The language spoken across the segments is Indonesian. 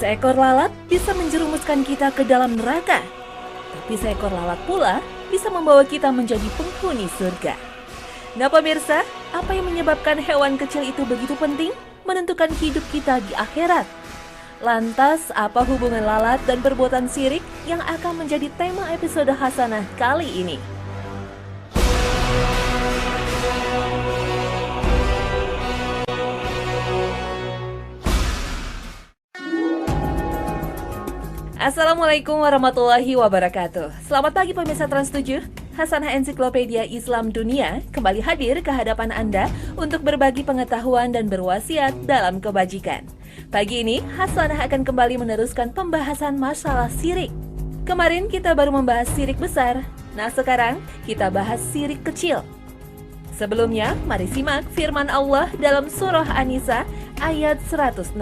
Seekor lalat bisa menjerumuskan kita ke dalam neraka, tapi seekor lalat pula bisa membawa kita menjadi penghuni surga. Nah pemirsa, apa yang menyebabkan hewan kecil itu begitu penting menentukan hidup kita di akhirat? Lantas, apa hubungan lalat dan perbuatan syirik yang akan menjadi tema episode Hasanah kali ini? Assalamualaikum warahmatullahi wabarakatuh. Selamat pagi pemirsa Trans7. Hasanah Ensiklopedia Islam Dunia kembali hadir ke hadapan Anda untuk berbagi pengetahuan dan berwasiat dalam kebajikan. Pagi ini, Hasanah akan kembali meneruskan pembahasan masalah syirik. Kemarin kita baru membahas syirik besar. Nah sekarang kita bahas syirik kecil. Sebelumnya, mari simak firman Allah dalam surah An-Nisa ayat 116.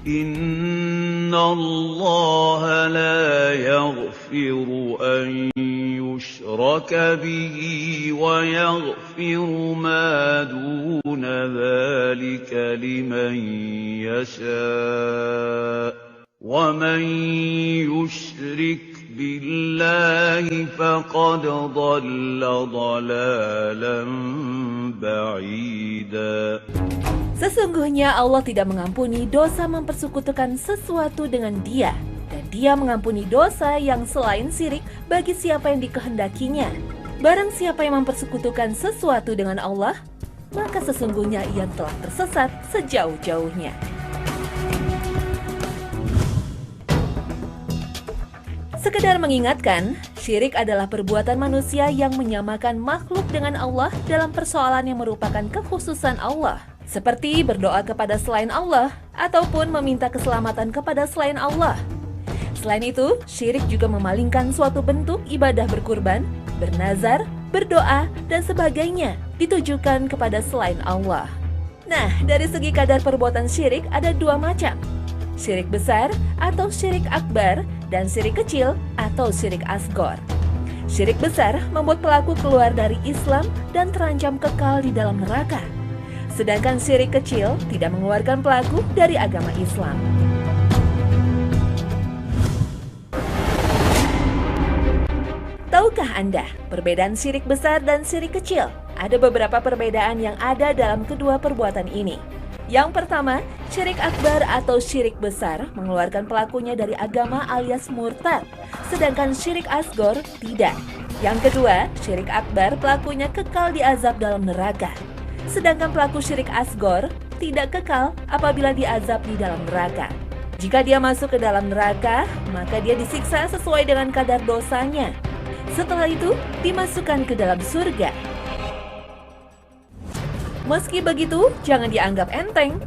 Inna Allah la yaghfiru an yushraka bihi wa yaghfiru ma duna dhalika liman yasha' wa man yushrik billahi faqad dhalla dhalalan ba'ida. Sesungguhnya Allah tidak mengampuni dosa mempersekutukan sesuatu dengan Dia, dan Dia mengampuni dosa yang selain syirik bagi siapa yang dikehendakinya. Barang siapa yang mempersekutukan sesuatu dengan Allah, maka sesungguhnya ia telah tersesat sejauh-jauhnya. Sekedar mengingatkan, syirik adalah perbuatan manusia yang menyamakan makhluk dengan Allah dalam persoalan yang merupakan kekhususan Allah. Seperti berdoa kepada selain Allah, ataupun meminta keselamatan kepada selain Allah. Selain itu, syirik juga memalingkan suatu bentuk ibadah berkurban, bernazar, berdoa, dan sebagainya ditujukan kepada selain Allah. Nah, dari segi kadar perbuatan syirik ada dua macam. Syirik besar atau syirik akbar, dan syirik kecil atau syirik asghar. Syirik besar membuat pelaku keluar dari Islam dan terancam kekal di dalam neraka. Sedangkan syirik kecil tidak mengeluarkan pelaku dari agama Islam. Tahukah Anda perbedaan syirik besar dan syirik kecil? Ada beberapa perbedaan yang ada dalam kedua perbuatan ini. Yang pertama, syirik akbar atau syirik besar mengeluarkan pelakunya dari agama alias murtad, sedangkan syirik asghar tidak. Yang kedua, syirik akbar pelakunya kekal diazab dalam neraka. Sedangkan pelaku syirik asghar tidak kekal apabila diazab di dalam neraka. Jika dia masuk ke dalam neraka, maka dia disiksa sesuai dengan kadar dosanya. Setelah itu, dimasukkan ke dalam surga. Meski begitu, jangan dianggap enteng,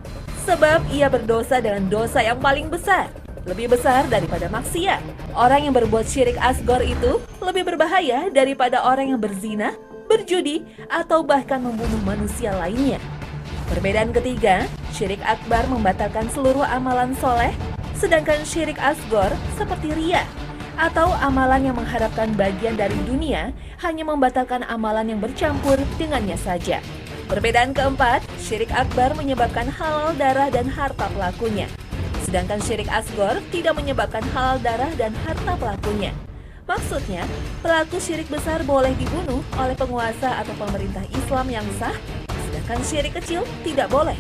sebab ia berdosa dengan dosa yang paling besar, lebih besar daripada maksiat. Orang yang berbuat syirik asghar itu lebih berbahaya daripada orang yang berzina, berjudi, atau bahkan membunuh manusia lainnya. Perbedaan ketiga, syirik akbar membatalkan seluruh amalan soleh, sedangkan syirik asghar seperti riya, atau amalan yang mengharapkan bagian dari dunia, hanya membatalkan amalan yang bercampur dengannya saja. Perbedaan keempat, syirik akbar menyebabkan halal darah dan harta pelakunya, sedangkan syirik asghar tidak menyebabkan halal darah dan harta pelakunya. Maksudnya, pelaku syirik besar boleh dibunuh oleh penguasa atau pemerintah Islam yang sah, sedangkan syirik kecil tidak boleh.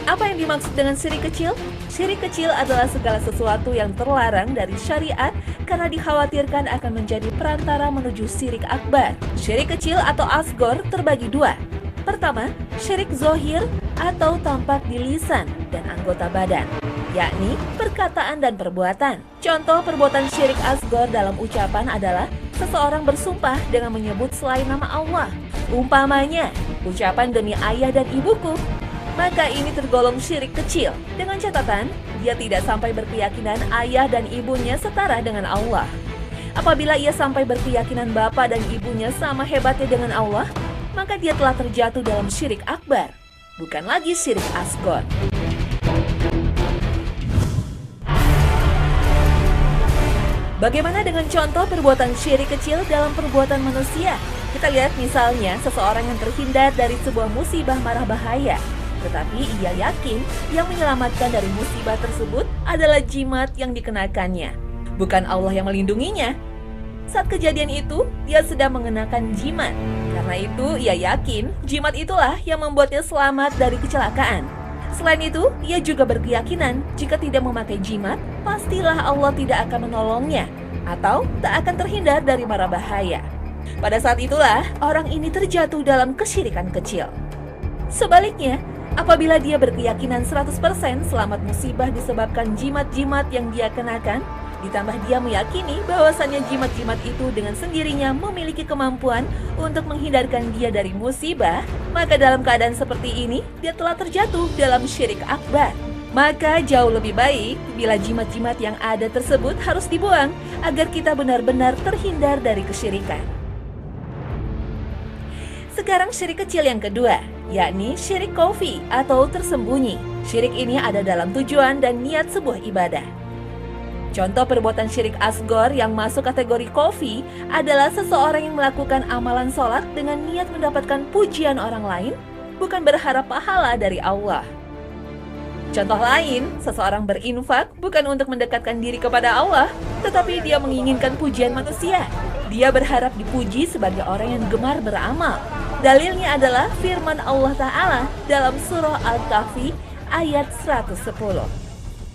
Apa yang dimaksud dengan syirik kecil? Syirik kecil adalah segala sesuatu yang terlarang dari syariat karena dikhawatirkan akan menjadi perantara menuju syirik akbar. Syirik kecil atau asghar terbagi dua. Pertama, syirik zohir atau tampak di lisan dan anggota badan, yakni perkataan dan perbuatan. Contoh perbuatan syirik asghar dalam ucapan adalah seseorang bersumpah dengan menyebut selain nama Allah. Umpamanya, ucapan demi ayah dan ibuku. Maka ini tergolong syirik kecil, dengan catatan dia tidak sampai berkeyakinan ayah dan ibunya setara dengan Allah. Apabila ia sampai berkeyakinan bapa dan ibunya sama hebatnya dengan Allah, maka dia telah terjatuh dalam syirik akbar, bukan lagi syirik asghar. Bagaimana dengan contoh perbuatan syirik kecil dalam perbuatan manusia? Kita lihat misalnya seseorang yang terhindar dari sebuah musibah marah bahaya. Tetapi ia yakin yang menyelamatkan dari musibah tersebut adalah jimat yang dikenakannya, bukan Allah yang melindunginya. Saat kejadian itu, dia sedang mengenakan jimat. Karena itu, ia yakin jimat itulah yang membuatnya selamat dari kecelakaan. Selain itu, ia juga berkeyakinan jika tidak memakai jimat, pastilah Allah tidak akan menolongnya atau tak akan terhindar dari mara bahaya. Pada saat itulah, orang ini terjatuh dalam kesyirikan kecil. Sebaliknya, apabila dia berkeyakinan 100% selamat musibah disebabkan jimat-jimat yang dia kenakan, ditambah dia meyakini bahwasannya jimat-jimat itu dengan sendirinya memiliki kemampuan untuk menghindarkan dia dari musibah, maka dalam keadaan seperti ini, dia telah terjatuh dalam syirik akbar. Maka jauh lebih baik bila jimat-jimat yang ada tersebut harus dibuang agar kita benar-benar terhindar dari kesyirikan. Sekarang syirik kecil yang kedua, yakni syirik khafi atau tersembunyi. Syirik ini ada dalam tujuan dan niat sebuah ibadah. Contoh perbuatan syirik asgor yang masuk kategori khafi adalah seseorang yang melakukan amalan sholat dengan niat mendapatkan pujian orang lain, bukan berharap pahala dari Allah. Contoh lain, seseorang berinfak bukan untuk mendekatkan diri kepada Allah, tetapi dia menginginkan pujian manusia. Dia berharap dipuji sebagai orang yang gemar beramal. Dalilnya adalah firman Allah Ta'ala dalam surah Al-Kahfi ayat 110.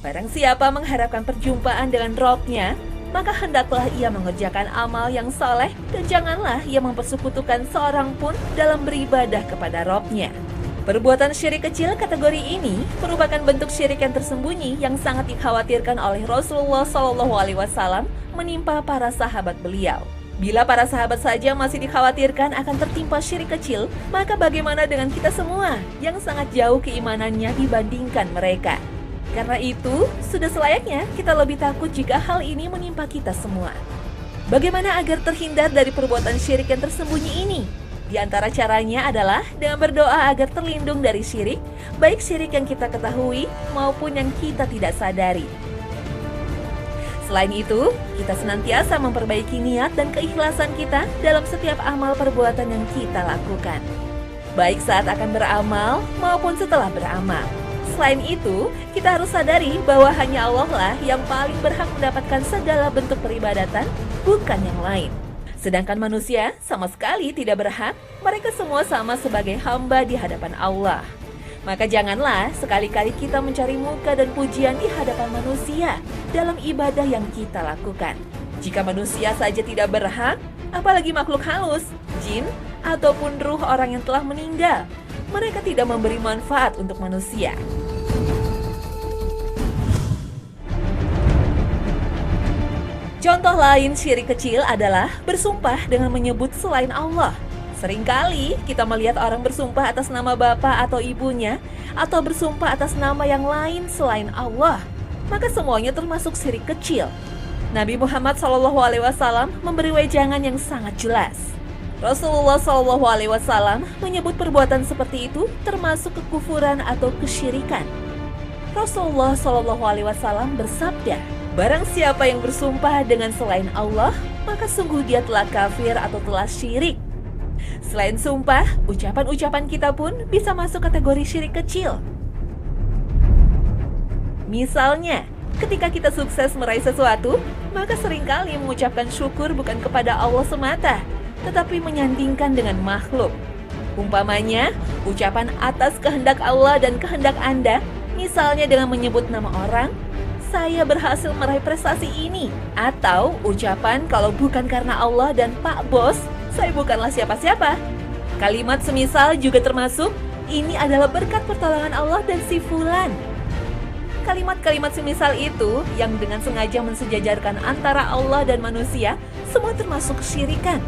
Barang siapa mengharapkan perjumpaan dengan Rabb-nya, maka hendaklah ia mengerjakan amal yang saleh dan janganlah ia mempersekutukan seorang pun dalam beribadah kepada Rabb-nya. Perbuatan syirik kecil kategori ini merupakan bentuk syirik yang tersembunyi yang sangat dikhawatirkan oleh Rasulullah SAW menimpa para sahabat beliau. Bila para sahabat saja masih dikhawatirkan akan tertimpa syirik kecil, maka bagaimana dengan kita semua yang sangat jauh keimanannya dibandingkan mereka? Karena itu, sudah selayaknya kita lebih takut jika hal ini menimpa kita semua. Bagaimana agar terhindar dari perbuatan syirik yang tersembunyi ini? Di antara caranya adalah dengan berdoa agar terlindung dari syirik, baik syirik yang kita ketahui maupun yang kita tidak sadari. Selain itu, kita senantiasa memperbaiki niat dan keikhlasan kita dalam setiap amal perbuatan yang kita lakukan, baik saat akan beramal maupun setelah beramal. Selain itu, kita harus sadari bahwa hanya Allah lah yang paling berhak mendapatkan segala bentuk peribadatan, bukan yang lain. Sedangkan manusia sama sekali tidak berhak, mereka semua sama sebagai hamba di hadapan Allah. Maka janganlah sekali-kali kita mencari muka dan pujian di hadapan manusia dalam ibadah yang kita lakukan. Jika manusia saja tidak berhak, apalagi makhluk halus, jin, ataupun ruh orang yang telah meninggal. Mereka tidak memberi manfaat untuk manusia. Contoh lain syirik kecil adalah bersumpah dengan menyebut selain Allah. Seringkali kita melihat orang bersumpah atas nama bapak atau ibunya, atau bersumpah atas nama yang lain selain Allah. Maka semuanya termasuk syirik kecil. Nabi Muhammad SAW memberi wejangan yang sangat jelas. Rasulullah SAW menyebut perbuatan seperti itu termasuk kekufuran atau kesyirikan. Rasulullah SAW bersabda, "Barang siapa yang bersumpah dengan selain Allah, maka sungguh dia telah kafir atau telah syirik." Selain sumpah, ucapan-ucapan kita pun bisa masuk kategori syirik kecil. Misalnya, ketika kita sukses meraih sesuatu, maka seringkali mengucapkan syukur bukan kepada Allah semata, tetapi menyandingkan dengan makhluk. Umpamanya, ucapan atas kehendak Allah dan kehendak Anda, misalnya dengan menyebut nama orang, "Saya berhasil meraih prestasi ini." Atau ucapan kalau bukan karena Allah dan Pak Bos, saya bukanlah siapa-siapa. Kalimat semisal juga termasuk, "Ini adalah berkat pertolongan Allah dan si fulan." Kalimat-kalimat semisal itu yang dengan sengaja mensejajarkan antara Allah dan manusia, semua termasuk kesyirikan.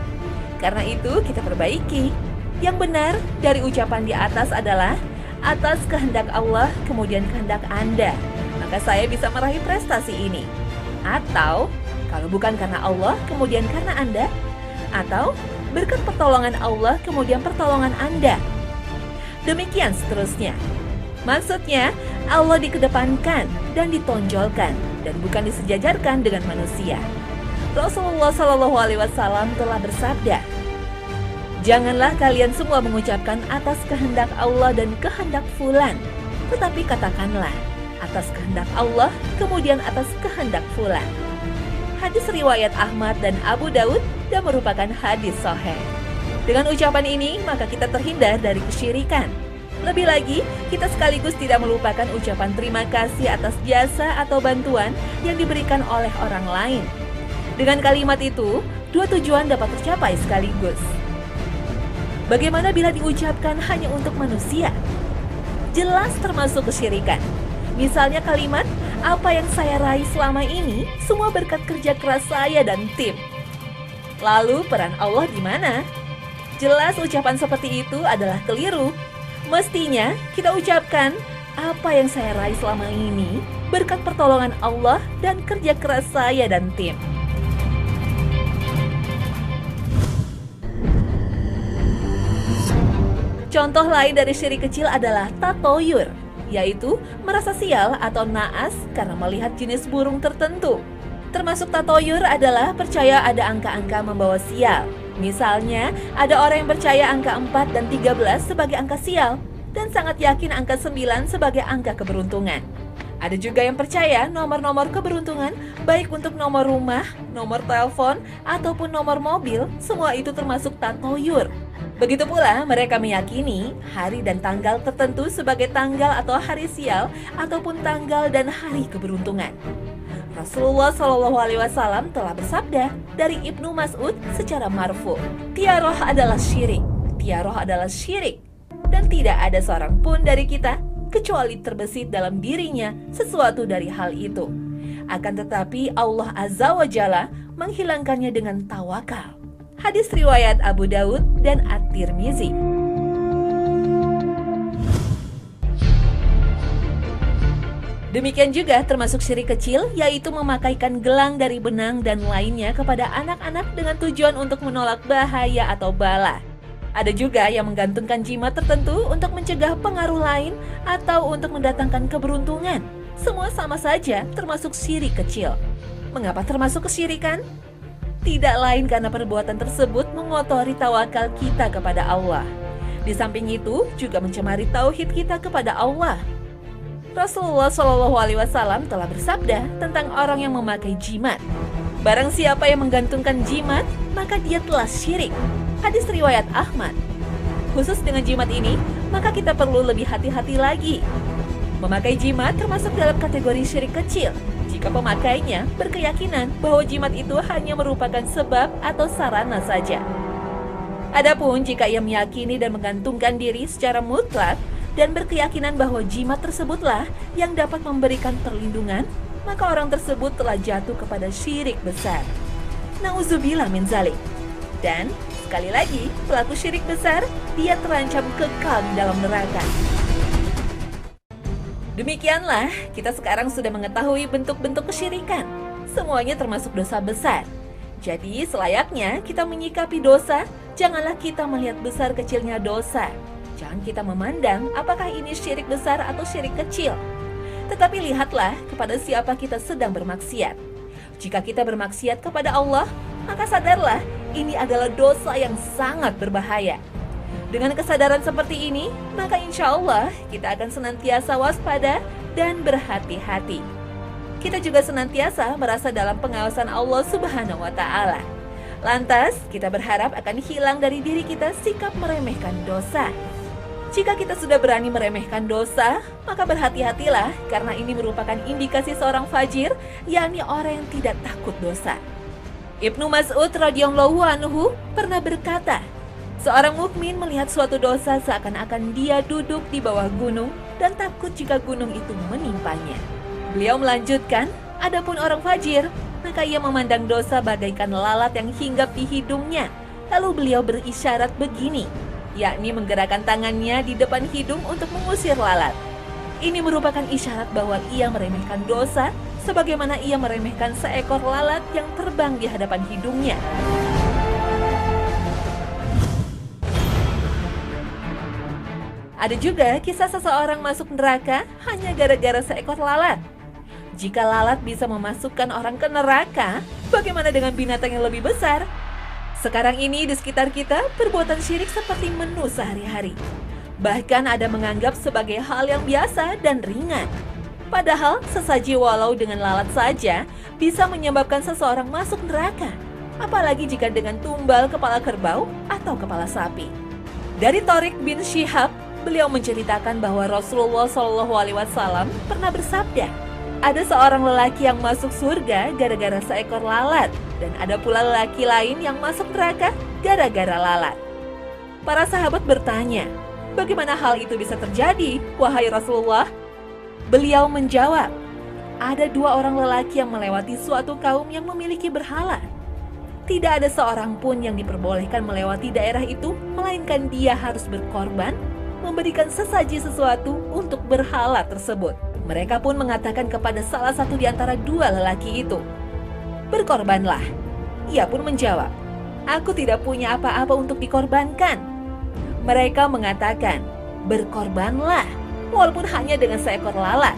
Karena itu kita perbaiki. Yang benar dari ucapan di atas adalah atas kehendak Allah kemudian kehendak Anda, maka saya bisa meraih prestasi ini. Atau kalau bukan karena Allah kemudian karena Anda, atau berkat pertolongan Allah kemudian pertolongan Anda. Demikian seterusnya. Maksudnya Allah dikedepankan dan ditonjolkan dan bukan disejajarkan dengan manusia. Rasulullah SAW telah bersabda, Janganlah kalian semua mengucapkan atas kehendak Allah dan kehendak fulan, tetapi katakanlah atas kehendak Allah, kemudian atas kehendak fulan. Hadis riwayat Ahmad dan Abu Daud dan merupakan hadis sahih. Dengan ucapan ini, maka kita terhindar dari kesyirikan. Lebih lagi, kita sekaligus tidak melupakan ucapan terima kasih atas jasa atau bantuan yang diberikan oleh orang lain. Dengan kalimat itu, dua tujuan dapat tercapai sekaligus. Bagaimana bila diucapkan hanya untuk manusia? Jelas termasuk kesyirikan. Misalnya kalimat, apa yang saya raih selama ini semua berkat kerja keras saya dan tim. Lalu peran Allah di mana? Jelas ucapan seperti itu adalah keliru. Mestinya kita ucapkan, apa yang saya raih selama ini berkat pertolongan Allah dan kerja keras saya dan tim. Contoh lain dari syirik kecil adalah tatoyur, yaitu merasa sial atau naas karena melihat jenis burung tertentu. Termasuk tatoyur adalah percaya ada angka-angka membawa sial. Misalnya, ada orang yang percaya angka 4 dan 13 sebagai angka sial, dan sangat yakin angka 9 sebagai angka keberuntungan. Ada juga yang percaya nomor-nomor keberuntungan, baik untuk nomor rumah, nomor telepon, ataupun nomor mobil, semua itu termasuk tatoyur. Begitu pula mereka meyakini hari dan tanggal tertentu sebagai tanggal atau hari sial ataupun tanggal dan hari keberuntungan. Rasulullah SAW telah bersabda dari Ibnu Mas'ud secara marfu, tiaroh adalah syirik, tiaroh adalah syirik, dan tidak ada seorang pun dari kita kecuali terbesit dalam dirinya sesuatu dari hal itu. Akan tetapi Allah Azza wa Jalla menghilangkannya dengan tawakal. Hadis riwayat Abu Daud dan At-Tirmizi. Demikian juga termasuk syirik kecil, yaitu memakaikan gelang dari benang dan lainnya kepada anak-anak dengan tujuan untuk menolak bahaya atau bala. Ada juga yang menggantungkan jimat tertentu untuk mencegah pengaruh lain atau untuk mendatangkan keberuntungan. Semua sama saja termasuk syirik kecil. Mengapa termasuk kesyirikan? Tidak lain karena perbuatan tersebut mengotori tawakal kita kepada Allah. Di samping itu juga mencemari tauhid kita kepada Allah. Rasulullah SAW telah bersabda tentang orang yang memakai jimat. Barang siapa yang menggantungkan jimat, maka dia telah syirik. Hadis riwayat Ahmad. Khusus dengan jimat ini, maka kita perlu lebih hati-hati lagi. Memakai jimat termasuk dalam kategori syirik kecil jika pemakainya berkeyakinan bahwa jimat itu hanya merupakan sebab atau sarana saja. Adapun jika ia meyakini dan menggantungkan diri secara mutlak dan berkeyakinan bahwa jimat tersebutlah yang dapat memberikan perlindungan, maka orang tersebut telah jatuh kepada syirik besar. Nauzubillah min zalik. Dan sekali lagi, pelaku syirik besar, dia terancam kekal di dalam neraka. Demikianlah, kita sekarang sudah mengetahui bentuk-bentuk kesyirikan. Semuanya termasuk dosa besar. Jadi, selayaknya kita menyikapi dosa, janganlah kita melihat besar kecilnya dosa. Jangan kita memandang apakah ini syirik besar atau syirik kecil. Tetapi lihatlah kepada siapa kita sedang bermaksiat. Jika kita bermaksiat kepada Allah, maka sadarlah ini adalah dosa yang sangat berbahaya. Dengan kesadaran seperti ini, maka insya Allah kita akan senantiasa waspada dan berhati-hati. Kita juga senantiasa merasa dalam pengawasan Allah Subhanahu wa Ta'ala. Lantas, kita berharap akan hilang dari diri kita sikap meremehkan dosa. Jika kita sudah berani meremehkan dosa, maka berhati-hatilah karena ini merupakan indikasi seorang fajir, yakni orang yang tidak takut dosa. Ibnu Mas'ud radhiyallahu anhu pernah berkata, seorang mukmin melihat suatu dosa seakan-akan dia duduk di bawah gunung dan takut jika gunung itu menimpanya. Beliau melanjutkan, adapun orang fajir, maka ia memandang dosa bagaikan lalat yang hinggap di hidungnya. Lalu beliau berisyarat begini, yakni menggerakkan tangannya di depan hidung untuk mengusir lalat. Ini merupakan isyarat bahwa ia meremehkan dosa, sebagaimana ia meremehkan seekor lalat yang terbang di hadapan hidungnya. Ada juga kisah seseorang masuk neraka hanya gara-gara seekor lalat. Jika lalat bisa memasukkan orang ke neraka, bagaimana dengan binatang yang lebih besar? Sekarang ini di sekitar kita, perbuatan syirik seperti menu sehari-hari. Bahkan ada menganggap sebagai hal yang biasa dan ringan. Padahal sesaji walau dengan lalat saja bisa menyebabkan seseorang masuk neraka. Apalagi jika dengan tumbal kepala kerbau atau kepala sapi. Dari Thariq bin Syihab, beliau menceritakan bahwa Rasulullah SAW pernah bersabda, ada seorang lelaki yang masuk surga gara-gara seekor lalat, dan ada pula lelaki lain yang masuk neraka gara-gara lalat. Para sahabat bertanya, bagaimana hal itu bisa terjadi, wahai Rasulullah? Beliau menjawab, ada dua orang lelaki yang melewati suatu kaum yang memiliki berhala. Tidak ada seorang pun yang diperbolehkan melewati daerah itu, melainkan dia harus berkorban, memberikan sesaji sesuatu untuk berhala tersebut. Mereka pun mengatakan kepada salah satu di antara dua lelaki itu, berkorbanlah. Ia pun menjawab, aku tidak punya apa-apa untuk dikorbankan. Mereka mengatakan, berkorbanlah, walaupun hanya dengan seekor lalat.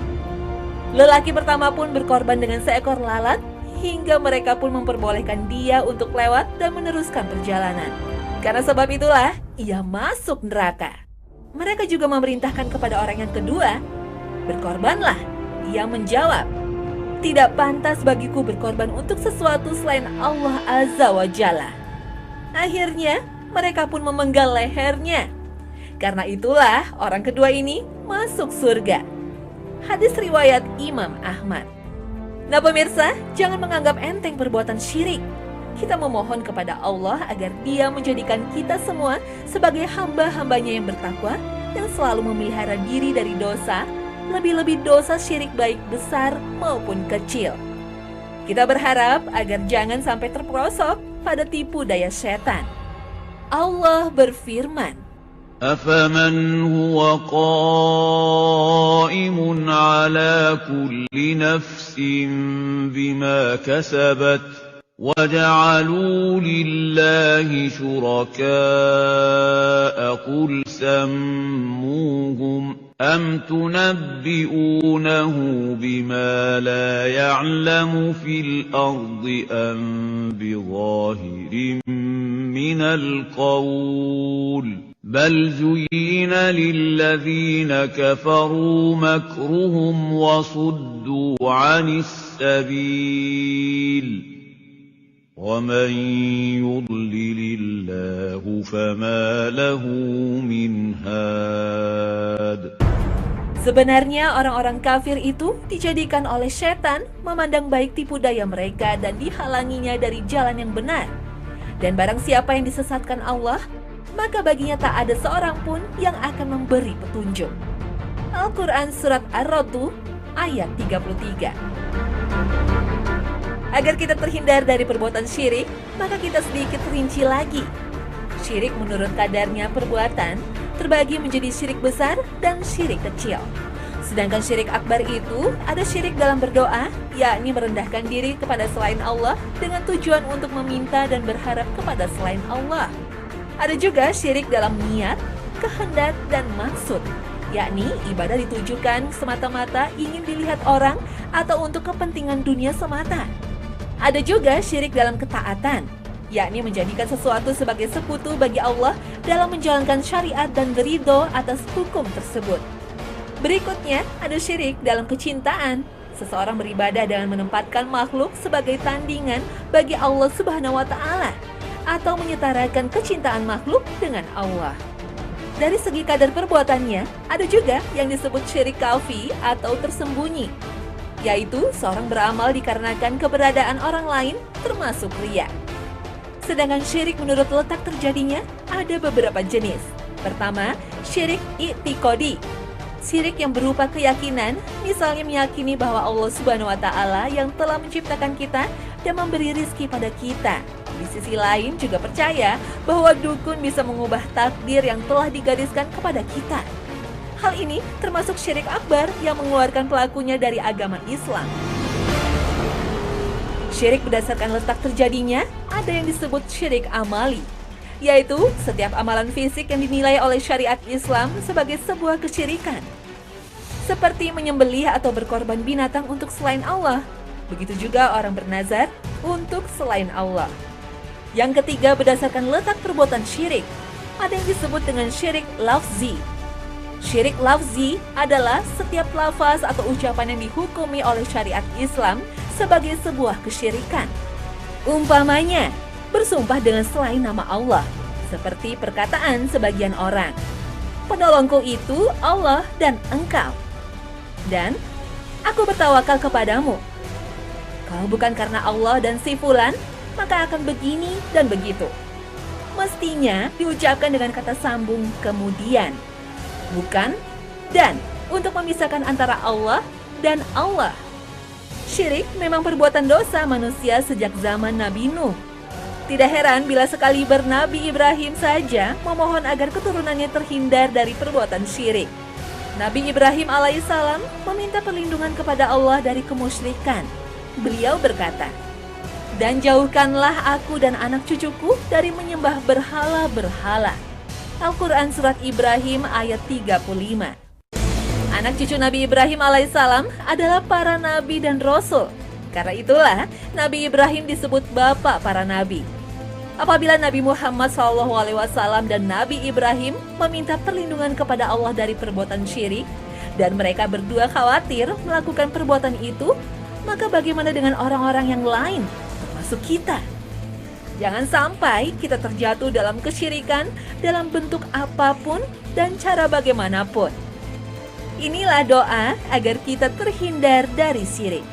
Lelaki pertama pun berkorban dengan seekor lalat, hingga mereka pun memperbolehkan dia untuk lewat dan meneruskan perjalanan. Karena sebab itulah, ia masuk neraka. Mereka juga memerintahkan kepada orang yang kedua, berkorbanlah. Ia menjawab, tidak pantas bagiku berkorban untuk sesuatu selain Allah Azza wa Jalla. Akhirnya, mereka pun memenggal lehernya. Karena itulah orang kedua ini masuk surga. Hadis riwayat Imam Ahmad. Nah pemirsa, jangan menganggap enteng perbuatan syirik. Kita memohon kepada Allah agar Dia menjadikan kita semua sebagai hamba-hambanya yang bertakwa dan selalu memelihara diri dari dosa, lebih-lebih dosa syirik baik besar maupun kecil. Kita berharap agar jangan sampai terperosok pada tipu daya setan. Allah berfirman, أَفَمَنْ هُوَ قَائِمٌ عَلَى كُلِّ نَفْسٍ بِمَا كَسَبَتْ وَجَعَلُوا لِلَّهِ شُرَكَاءَ قُلْ سَمُّوهُمْ أَمْ تُنَبِّئُونَهُ بِمَا لَا يَعْلَمُ فِي الْأَرْضِ أَمْ بِظَاهِرٍ مِّنَ الْقَوْلِ بَلْ زُيِّنَ لِلَّذِينَ كَفَرُوا مَكْرُهُمْ وَصُدُّوا عَنِ السَّبِيلِ وَمَن يُضْلِلِ اللَّهُ فَمَا لَهُ مِنْ هَادٍ. Sebenarnya orang-orang kafir itu dijadikan oleh setan memandang baik tipu daya mereka dan dihalanginya dari jalan yang benar. Dan barang siapa yang disesatkan Allah, maka baginya tak ada seorang pun yang akan memberi petunjuk. Al-Quran Surat Ar-Ra'd ayat 33. Agar kita terhindar dari perbuatan syirik, maka kita sedikit rinci lagi. Syirik menurut kadarnya perbuatan terbagi menjadi syirik besar dan syirik kecil. Sedangkan syirik akbar itu ada syirik dalam berdoa, yakni merendahkan diri kepada selain Allah dengan tujuan untuk meminta dan berharap kepada selain Allah. Ada juga syirik dalam niat, kehendak, dan maksud, yakni ibadah ditujukan semata-mata ingin dilihat orang atau untuk kepentingan dunia semata. Ada juga syirik dalam ketaatan, yakni menjadikan sesuatu sebagai sekutu bagi Allah dalam menjalankan syariat dan beridho atas hukum tersebut. Berikutnya, ada syirik dalam kecintaan. Seseorang beribadah dengan menempatkan makhluk sebagai tandingan bagi Allah Subhanahu wa Ta'ala, atau menyetarakan kecintaan makhluk dengan Allah. Dari segi kadar perbuatannya, ada juga yang disebut syirik khafi atau tersembunyi, yaitu seorang beramal dikarenakan keberadaan orang lain, termasuk riya. Sedangkan syirik menurut letak terjadinya ada beberapa jenis. Pertama, syirik i'tiqadi. Syirik yang berupa keyakinan, misalnya meyakini bahwa Allah Subhanahu wa Ta'ala yang telah menciptakan kita dan memberi rizki pada kita. Di sisi lain juga percaya bahwa dukun bisa mengubah takdir yang telah digariskan kepada kita. Hal ini termasuk syirik akbar yang mengeluarkan pelakunya dari agama Islam. Syirik berdasarkan letak terjadinya ada yang disebut syirik amali, yaitu setiap amalan fisik yang dinilai oleh syariat Islam sebagai sebuah kesyirikan. Seperti menyembelih atau berkorban binatang untuk selain Allah. Begitu juga orang bernazar untuk selain Allah. Yang ketiga, berdasarkan letak perbuatan syirik. Ada yang disebut dengan syirik lafzi. Syirik lafzi adalah setiap lafaz atau ucapan yang dihukumi oleh syariat Islam sebagai sebuah kesyirikan. Umpamanya, bersumpah dengan selain nama Allah, seperti perkataan sebagian orang, "Penolongku itu Allah dan engkau," dan "Aku bertawakal kepadamu." Kalau bukan karena Allah dan si fulan, maka akan begini dan begitu. Mestinya diucapkan dengan kata sambung kemudian, bukan dan, untuk memisahkan antara Allah dan Allah. Syirik memang perbuatan dosa manusia sejak zaman Nabi Nuh. Tidak heran bila sekali berNabi Ibrahim saja memohon agar keturunannya terhindar dari perbuatan syirik. Nabi Ibrahim alaihissalam meminta perlindungan kepada Allah dari kemusyrikan. Beliau berkata, "Dan jauhkanlah aku dan anak cucuku dari menyembah berhala-berhala." Al-Quran Surat Ibrahim ayat 35. Anak cucu Nabi Ibrahim alaihissalam adalah para nabi dan rasul. Karena itulah Nabi Ibrahim disebut bapak para nabi. Apabila Nabi Muhammad SAW dan Nabi Ibrahim meminta perlindungan kepada Allah dari perbuatan syirik, dan mereka berdua khawatir melakukan perbuatan itu, maka bagaimana dengan orang-orang yang lain, termasuk kita? Jangan sampai kita terjatuh dalam kesyirikan dalam bentuk apapun dan cara bagaimanapun. Inilah doa agar kita terhindar dari syirik.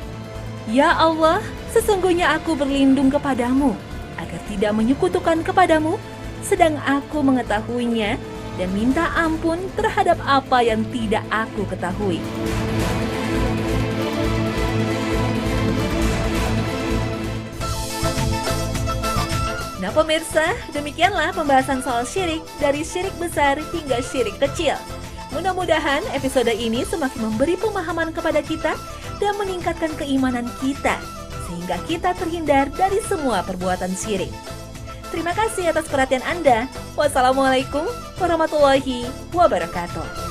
Ya Allah, sesungguhnya aku berlindung kepadamu, agar tidak menyekutukan kepadamu, sedang aku mengetahuinya, dan minta ampun terhadap apa yang tidak aku ketahui. Nah pemirsa, demikianlah pembahasan soal syirik, dari syirik besar hingga syirik kecil. Mudah-mudahan episode ini semakin memberi pemahaman kepada kita dan meningkatkan keimanan kita, sehingga kita terhindar dari semua perbuatan syirik. Terima kasih atas perhatian Anda. Wassalamualaikum warahmatullahi wabarakatuh.